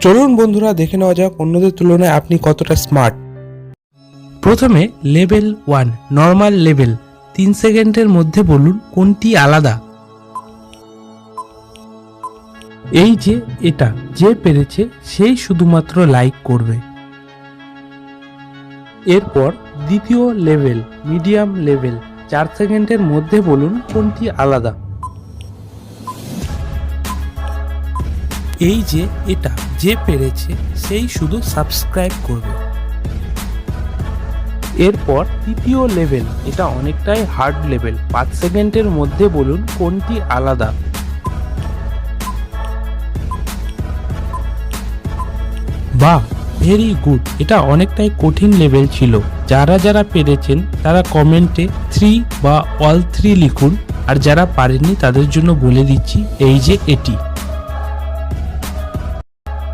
চলুন বন্ধুরা দেখে নেওয়া যাক অন্যদের তুলনায় আপনি কতটা স্মার্ট। প্রথমে লেভেল 1 নর্মাল লেভেল। 3 সেকেন্ডের মধ্যে বলুন কোনটি আলাদা। এই যে এটা যে পেরেছে সেই শুধুমাত্র লাইক করবে। এরপর দ্বিতীয় লেভেল মিডিয়াম লেভেল। 4 সেকেন্ডের মধ্যে বলুন কোনটি আলাদা। এই যে এটা যে পেরেছে সেই শুধু সাবস্ক্রাইব করবে। এরপর তৃতীয় লেভেল, এটা অনেকটাই হার্ড লেভেল। 5 সেকেন্ডের মধ্যে বলুন কোনটি আলাদা। বাহ, ভেরি গুড। এটা অনেকটাই কঠিন লেভেল ছিল। যারা যারা পেরেছেন তারা কমেন্টে 3 বা অল 3 লিখুন, আর যারা পারেননি তাদের জন্য বলে দিচ্ছি এই যে এটি।